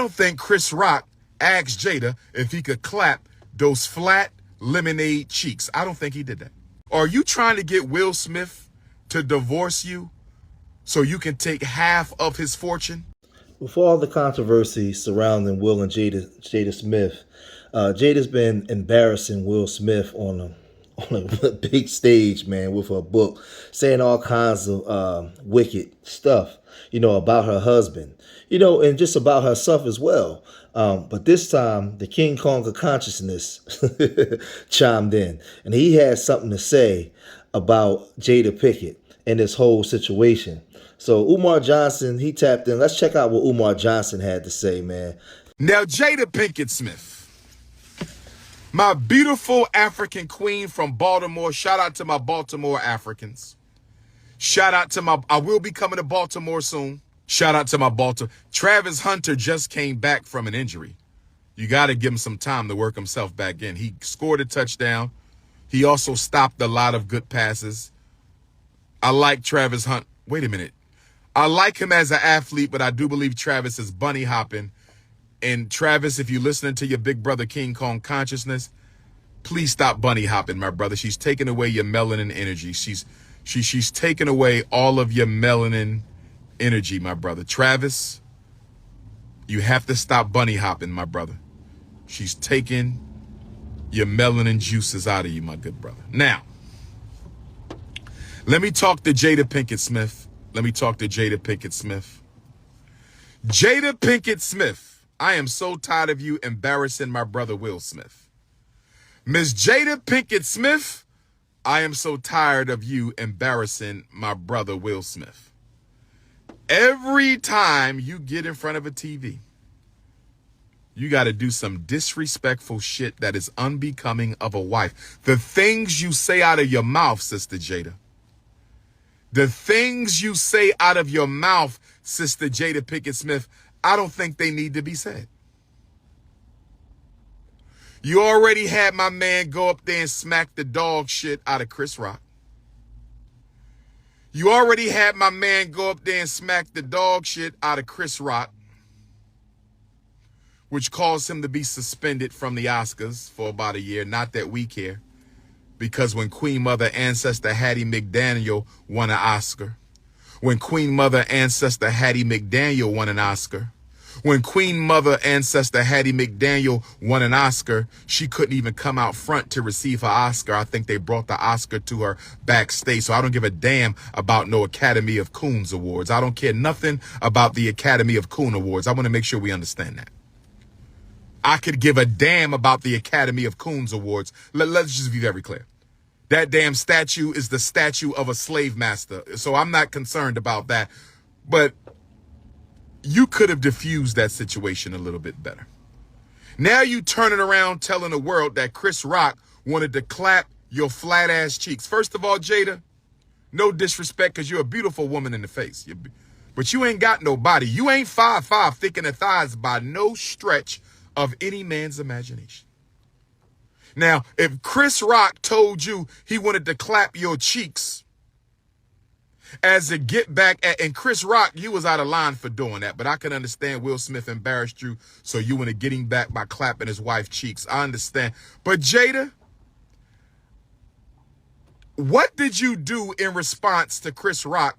don't think Chris Rock asked Jada if he could clap those flat lemonade cheeks. I don't think he did that. Are you trying to get Will Smith to divorce you so you can take half of his fortune? Before all the controversy surrounding Will and Jada Smith, Jada's been embarrassing Will Smith on a big stage, man, with her book, saying all kinds of wicked stuff, about her husband, and just about herself as well. But this time, the King Kong of consciousness chimed in, and he had something to say about Jada Pinkett and this whole situation. So Umar Johnson, he tapped in. Let's check out what Umar Johnson had to say, man. Now, Jada Pinkett Smith, my beautiful African queen from Baltimore. Shout out to my Baltimore Africans. Shout out to I will be coming to Baltimore soon. Shout out to my Baltimore. Travis Hunter just came back from an injury. You got to give him some time to work himself back in. He scored a touchdown. He also stopped a lot of good passes. I like Travis Hunt. Wait a minute. I like him as an athlete, but I do believe Travis is bunny hopping. And Travis, if you're listening to your big brother King Kong consciousness, please stop bunny hopping, my brother. She's taking away your melanin energy. She's taking away all of your melanin energy, my brother. Travis, you have to stop bunny hopping, my brother. She's taking your melanin juices out of you, my good brother. Now, let me talk to Jada Pinkett Smith. Jada Pinkett Smith, I am so tired of you embarrassing my brother Will Smith. Miss Jada Pinkett Smith, I am so tired of you embarrassing my brother Will Smith. Every time you get in front of a TV, you got to do some disrespectful shit that is unbecoming of a wife. The things you say out of your mouth, Sister Jada. The things you say out of your mouth, Sister Jada Pinkett Smith, I don't think they need to be said. You already had my man go up there and smack the dog shit out of Chris Rock. You already had my man go up there and smack the dog shit out of Chris Rock, which caused him to be suspended from the Oscars for about a year. Not that we care. Because when Queen Mother Ancestor Hattie McDaniel won an Oscar, when Queen Mother Ancestor Hattie McDaniel won an Oscar, when Queen Mother Ancestor Hattie McDaniel won an Oscar, she couldn't even come out front to receive her Oscar. I think they brought the Oscar to her backstage. So I don't give a damn about no Academy of Coons Awards. I don't care nothing about the Academy of Coon Awards. I want to make sure we understand that. I could give a damn about the Academy of Coons Awards. Let's just be very clear. That damn statue is the statue of a slave master. So I'm not concerned about that. But you could have diffused that situation a little bit better. Now you turning around telling the world that Chris Rock wanted to clap your flat ass cheeks. First of all, Jada, no disrespect because you're a beautiful woman in the face. But you ain't got no body. You ain't 5'5", thick in the thighs by no stretch of any man's imagination. Now, if Chris Rock told you he wanted to clap your cheeks as a get back at, and Chris Rock, you was out of line for doing that, but I can understand Will Smith embarrassed you, so you want to get him back by clapping his wife's cheeks. I understand. But Jada, what did you do in response to Chris Rock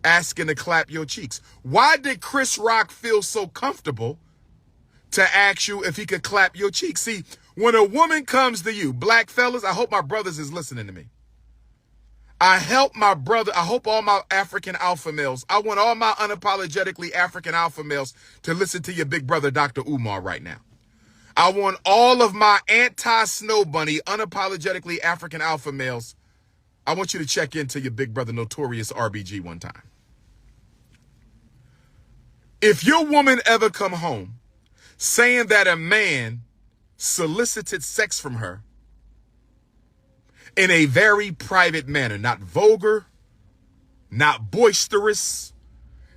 asking to clap your cheeks? Why did Chris Rock feel so comfortable to ask you if he could clap your cheeks? See, when a woman comes to you, black fellas, I hope my brothers is listening to me. I hope all my African alpha males, I want all my unapologetically African alpha males to listen to your big brother, Dr. Umar, right now. I want all of my anti-snow bunny, unapologetically African alpha males, I want you to check into your big brother, Notorious RBG, one time. If your woman ever come home saying that a man solicited sex from her in a very private manner, not vulgar, not boisterous,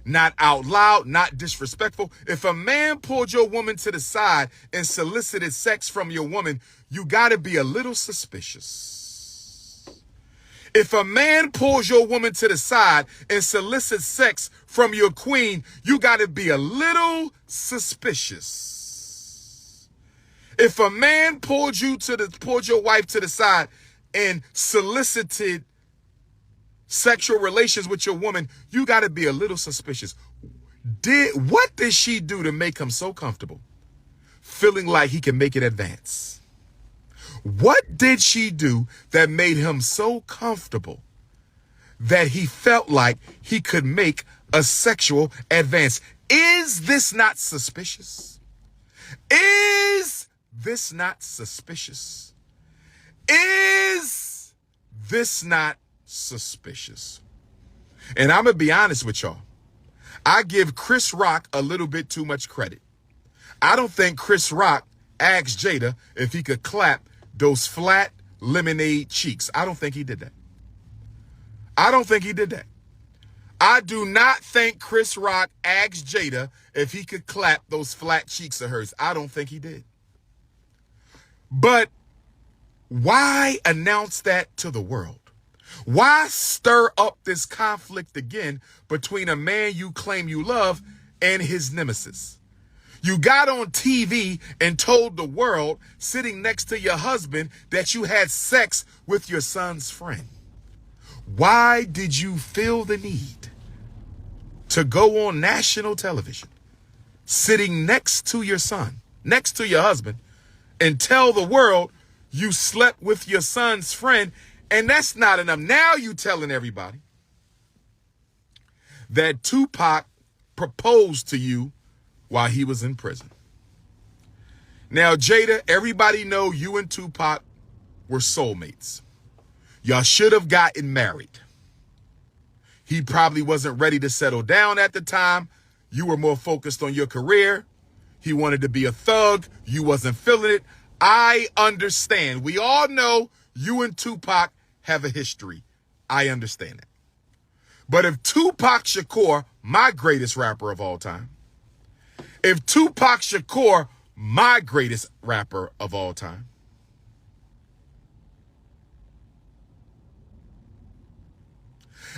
not out loud, not disrespectful. If a man pulled your woman to the side and solicited sex from your woman, you got to be a little suspicious. If a man pulls your woman to the side and solicits sex from your queen, you got to be a little suspicious. If a man pulled your wife to the side and solicited sexual relations with your woman, you got to be a little suspicious. What did she do to make him so comfortable, feeling like he can make it advance? What did she do that made him so comfortable that he felt like he could make a sexual advance? Is this not suspicious? Is this not suspicious? Is this not suspicious? And I'm going to be honest with y'all. I give Chris Rock a little bit too much credit. I don't think Chris Rock asked Jada if he could clap those flat lemonade cheeks. I don't think he did that. I don't think he did that. I do not think Chris Rock asked Jada if he could clap those flat cheeks of hers. I don't think he did. But why announce that to the world? Why stir up this conflict again between a man you claim you love and his nemesis? You got on TV and told the world, sitting next to your husband, that you had sex with your son's friend. Why did you feel the need to go on national television, sitting next to your son, next to your husband, and tell the world you slept with your son's friend? And that's not enough. Now you telling everybody that Tupac proposed to you while he was in prison. Now, Jada, everybody know you and Tupac were soulmates. Y'all should have gotten married. He probably wasn't ready to settle down at the time. You were more focused on your career. He wanted to be a thug. You wasn't feeling it. I understand. We all know you and Tupac have a history. I understand that. But if Tupac Shakur, my greatest rapper of all time, if Tupac Shakur, my greatest rapper of all time,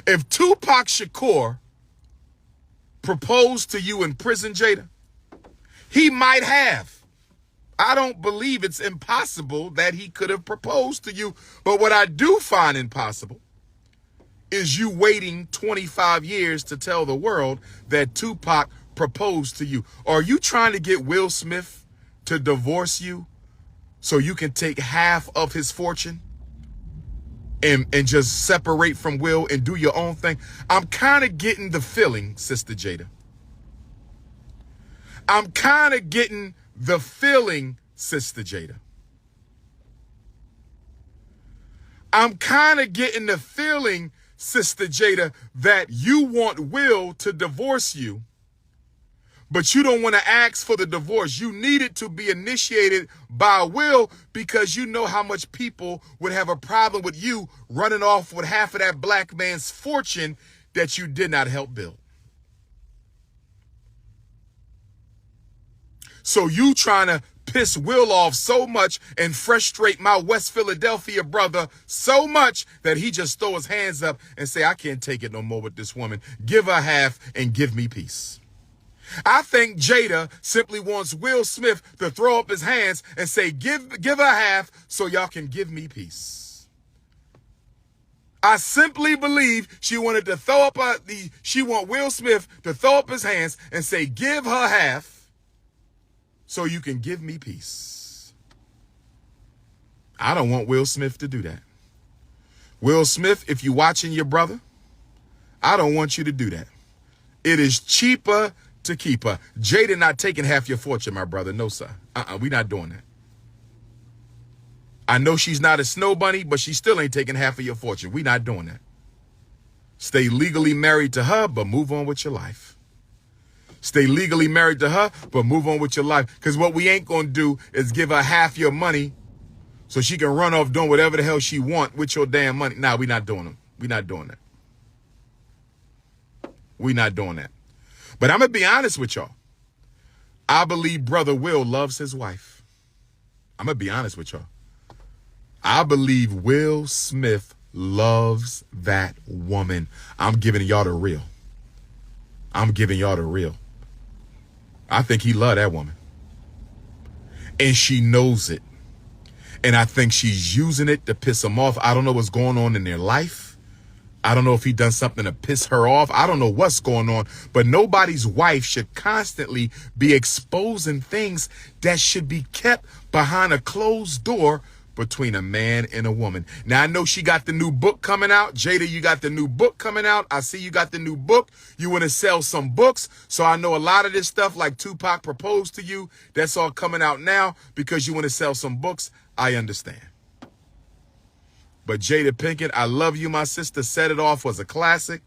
if Tupac Shakur proposed to you in prison, Jada, he might have. I don't believe it's impossible that he could have proposed to you. But what I do find impossible is you waiting 25 years to tell the world that Tupac proposed to you. Are you trying to get Will Smith to divorce you so you can take half of his fortune and just separate from Will and do your own thing? I'm kind of getting the feeling, Sister Jada. I'm kind of getting the feeling, Sister Jada. I'm kind of getting the feeling, Sister Jada, that you want Will to divorce you, but you don't want to ask for the divorce. You need it to be initiated by Will because you know how much people would have a problem with you running off with half of that black man's fortune that you did not help build. So you trying to piss Will off so much and frustrate my West Philadelphia brother so much that he just throw his hands up and say, I can't take it no more with this woman. Give her half and give me peace. I think Jada simply wants Will Smith to throw up his hands and say, give her half so y'all can give me peace. I simply believe she wanted to throw up she want Will Smith to throw up his hands and say, give her half so you can give me peace. I don't want Will Smith to do that. Will Smith, if you're watching your brother, I don't want you to do that. It is cheaper to keep her. Jada not taking half your fortune, my brother. No, sir. We're not doing that. I know she's not a snow bunny, but she still ain't taking half of your fortune. We're not doing that. Stay legally married to her, but move on with your life. Stay legally married to her, but move on with your life. Because what we ain't going to do is give her half your money so she can run off doing whatever the hell she want with your damn money. Nah, we're not doing them. We're not doing that. We're not doing that. But I'm going to be honest with y'all. I believe Brother Will loves his wife. I'm going to be honest with y'all. I believe Will Smith loves that woman. I'm giving y'all the real. I'm giving y'all the real. I think he loved that woman. And she knows it. And I think she's using it to piss him off. I don't know what's going on in their life. I don't know if he done something to piss her off. I don't know what's going on. But nobody's wife should constantly be exposing things that should be kept behind a closed door between a man and a woman. Now, I know she got the new book coming out. Jada, you got the new book coming out. I see you got the new book. You want to sell some books. So I know a lot of this stuff, like Tupac proposed to you, that's all coming out now because you want to sell some books. I understand. But Jada Pinkett, I love you, my sister. Set It Off was a classic.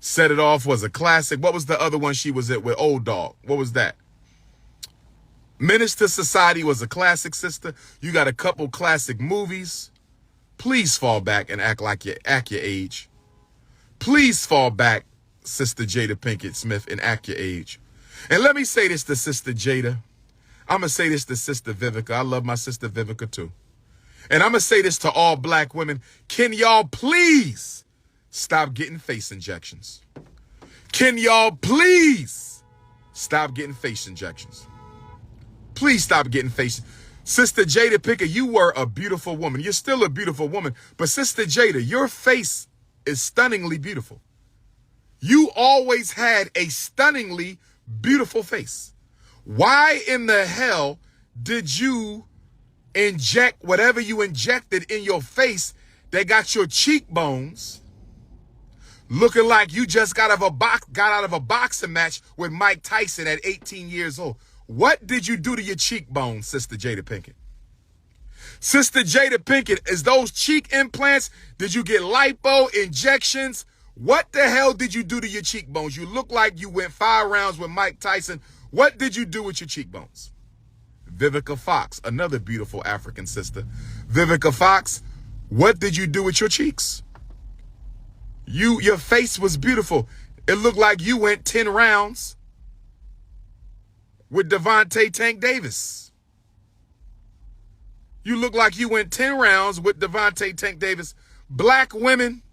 Set It Off was a classic. What was the other one she was at with Old Dog? What was that? Minister Society was a classic, sister. You got a couple classic movies. Please fall back and act like you're act your age. Please fall back, Sister Jada Pinkett Smith, and act your age. And let me say this to Sister Jada. I'm going to say this to Sister Vivica. I love my Sister Vivica too. And I'm going to say this to all black women. Can y'all please stop getting face injections? Can y'all please stop getting face injections? Please stop getting face. Sister Jada Pinkett, you were a beautiful woman. You're still a beautiful woman. But Sister Jada, your face is stunningly beautiful. You always had a stunningly beautiful face. Why in the hell did you inject whatever you injected in your face that got your cheekbones looking like you just got out of a boxing match with Mike Tyson at 18 years old? What did you do to your cheekbones, Sister Jada Pinkett? Sister Jada Pinkett, is those cheek implants? Did you get lipo injections? What the hell did you do to your cheekbones? You look like you went 5 rounds with Mike Tyson. What did you do with your cheekbones? Vivica Fox, another beautiful African sister. Vivica Fox, what did you do with your cheeks? Your face was beautiful. It looked like you went 10 rounds with Devontae Tank Davis. You look like you went 10 rounds with Devontae Tank Davis. Black women,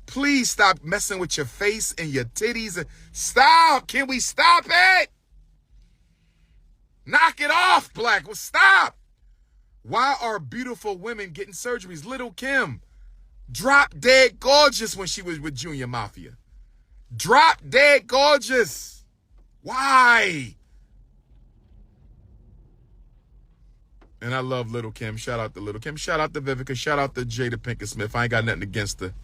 please stop messing with your face and your titties. Stop. Can we stop it? Knock it off, black. Well, stop. Why are beautiful women getting surgeries? Little Kim, drop dead gorgeous when she was with Junior Mafia. Drop dead gorgeous. Why? And I love Little Kim. Shout out to Little Kim. Shout out to Vivica. Shout out to Jada Pinkett Smith. I ain't got nothing against her,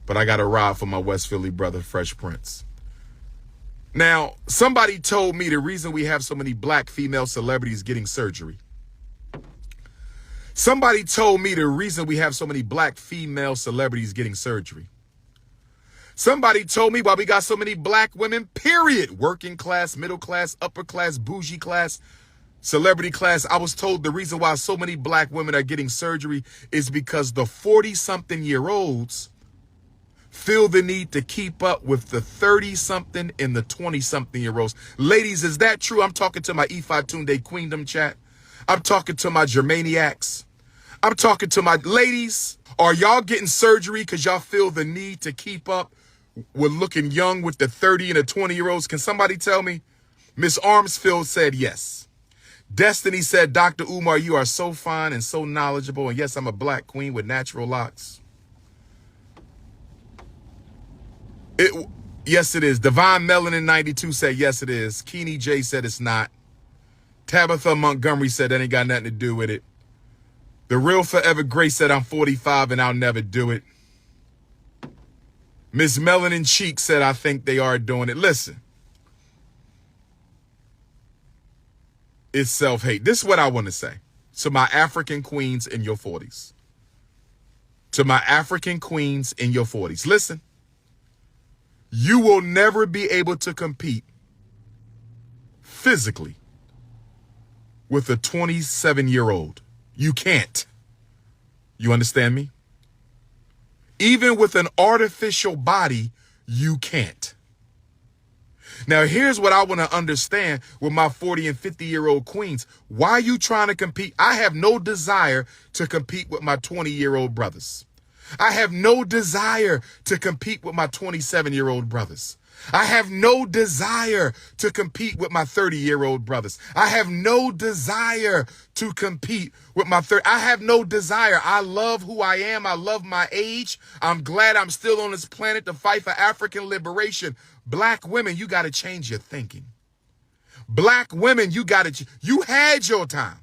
but I got a ride for my West Philly brother, Fresh Prince. Now, somebody told me the reason we have so many black female celebrities getting surgery. Somebody told me the reason we have so many black female celebrities getting surgery. Somebody told me why we got so many black women, period. Working class, middle class, upper class, bougie class, celebrity class. I was told the reason why so many black women are getting surgery is because the 40-something-year-olds feel the need to keep up with the 30-something and the 20-something-year-olds. Ladies, is that true? I'm talking to my Ifa Tunde Queendom chat. I'm talking to my Germaniacs. I'm talking to my ladies. Are y'all getting surgery because y'all feel the need to keep up with looking young with the 30 and the 20-year-olds? Can somebody tell me? Miss Armsfield said yes. Destiny said, Dr. Umar, you are so fine and so knowledgeable. And yes, I'm a black queen with natural locks. Yes, it is. Divine Melanin 92 said, yes, it is. Keeney J said it's not. Tabitha Montgomery said that ain't got nothing to do with it. The Real Forever Grace said, I'm 45 and I'll never do it. Miss Melanin Cheek said, I think they are doing it. Listen. It's self-hate. This is what I want to say to my African queens in your 40s. To my African queens in your 40s. Listen. You will never be able to compete physically with a 27-year-old. You can't. You understand me? Even with an artificial body, you can't. Now, here's what I want to understand with my 40 and 50-year-old queens. Why are you trying to compete? I have no desire to compete with my 20-year-old brothers. I have no desire to compete with my 27-year-old brothers. I have no desire to compete with my 30-year-old brothers. I have no desire to compete with my I have no desire. I love who I am. I love my age. I'm glad I'm still on this planet to fight for African liberation. Black women, you got to change your thinking. Black women, you had your time.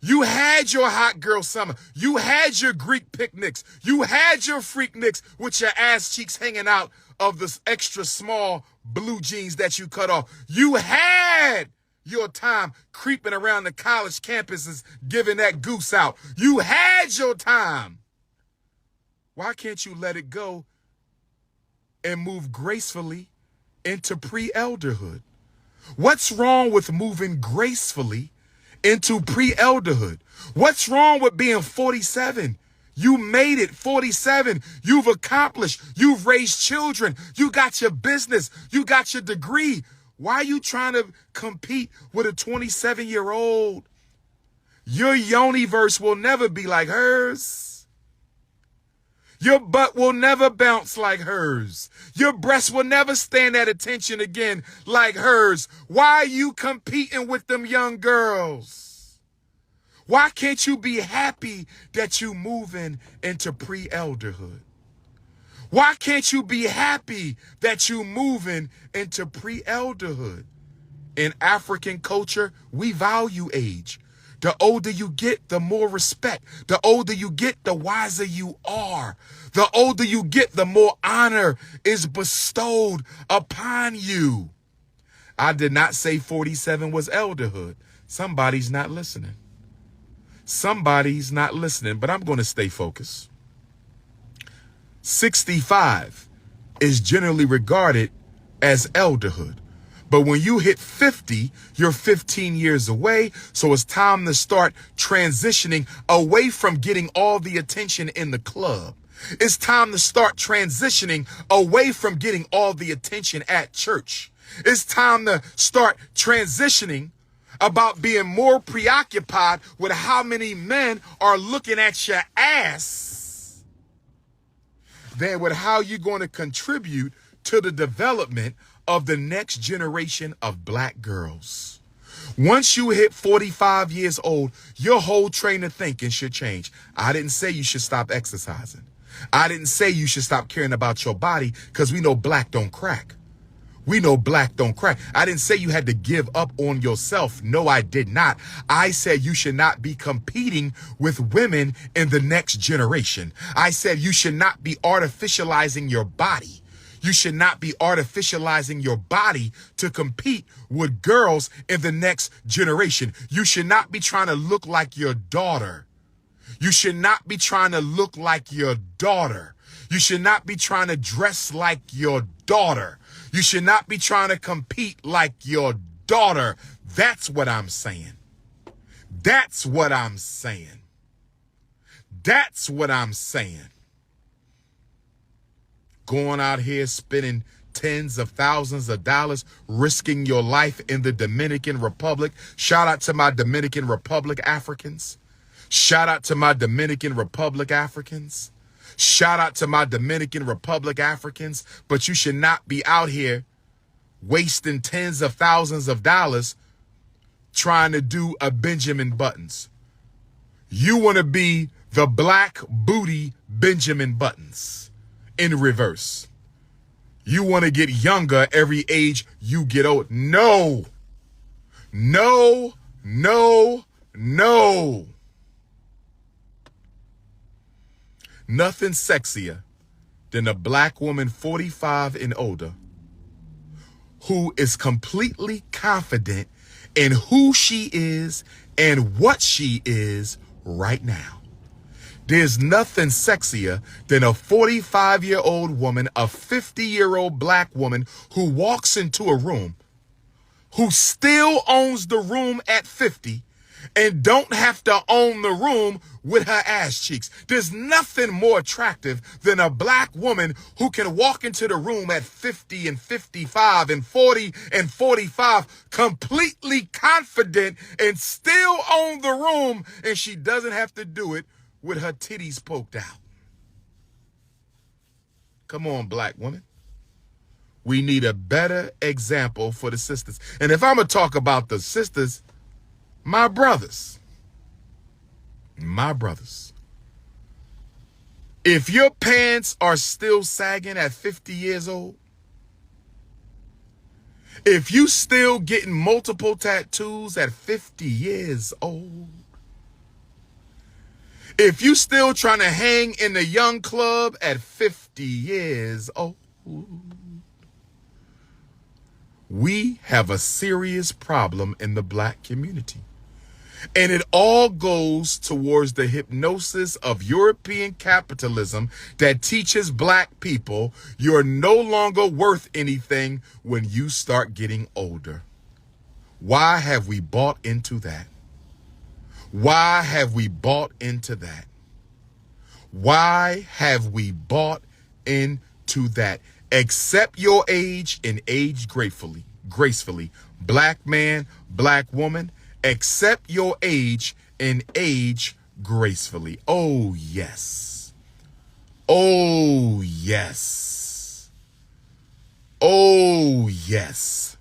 You had your hot girl summer. You had your Greek picnics. You had your freak nicks with your ass cheeks hanging out of the extra small blue jeans that you cut off. You had your time creeping around the college campuses giving that goose out. You had your time. Why can't you let it go and move gracefully into pre-elderhood? What's wrong with moving gracefully into pre-elderhood? What's wrong with being 47? You made it. 47. You've accomplished. You've raised children. You got your business. You got your degree. Why are you trying to compete with a 27-year-old? Your yoniverse will never be like hers. Your butt will never bounce like hers. Your breasts will never stand at attention again like hers. Why are you competing with them young girls? Why can't you be happy that you moving into pre-elderhood? Why can't you be happy that you moving into pre-elderhood? In African culture, we value age. The older you get, the more respect. The older you get, the wiser you are. The older you get, the more honor is bestowed upon you. I did not say 47 was elderhood. Somebody's not listening. Somebody's not listening, but I'm going to stay focused. 65 is generally regarded as elderhood. But when you hit 50, you're 15 years away. So it's time to start transitioning away from getting all the attention in the club. It's time to start transitioning away from getting all the attention at church. It's time to start transitioning about being more preoccupied with how many men are looking at your ass than with how you're going to contribute to the development of the next generation of black girls. Once you hit 45 years old, your whole train of thinking should change. I didn't say you should stop exercising. I didn't say you should stop caring about your body, because we know black don't crack. We know black don't crack. I didn't say you had to give up on yourself. No, I did not. I said you should not be competing with women in the next generation. I said you should not be artificializing your body. You should not be artificializing your body to compete with girls in the next generation. You should not be trying to look like your daughter. You should not be trying to look like your daughter. You should not be trying to dress like your daughter. You should not be trying to compete like your daughter. That's what I'm saying. That's what I'm saying. That's what I'm saying. Going out here spending tens of thousands of dollars, risking your life in the Dominican Republic. Shout out to my Dominican Republic Africans. Shout out to my Dominican Republic Africans. Shout out to my Dominican Republic Africans. But you should not be out here wasting tens of thousands of dollars trying to do a Benjamin Buttons. You want to be the black booty Benjamin Buttons. In reverse. You want to get younger every age you get old. No. No, no, no. Nothing sexier than a black woman 45 and older who is completely confident in who she is and what she is right now. There's nothing sexier than a 45-year-old woman, a 50-year-old black woman who walks into a room, who still owns the room at 50, and don't have to own the room with her ass cheeks. There's nothing more attractive than a black woman who can walk into the room at 50 and 55 and 40 and 45 completely confident and still own the room, and she doesn't have to do it with her titties poked out. Come on, black women. We need a better example for the sisters. And if I'm going to talk about the sisters, my brothers. If your pants are still sagging at 50 years old, if you still getting multiple tattoos at 50 years old, if you still trying to hang in the young club at 50 years old, we have a serious problem in the black community. And it all goes towards the hypnosis of European capitalism that teaches black people you're no longer worth anything when you start getting older. Why have we bought into that? Why have we bought into that? Why have we bought into that? Accept your age and age gracefully. Black man, black woman, accept your age and age gracefully. Oh, yes. Oh, yes. Oh, yes.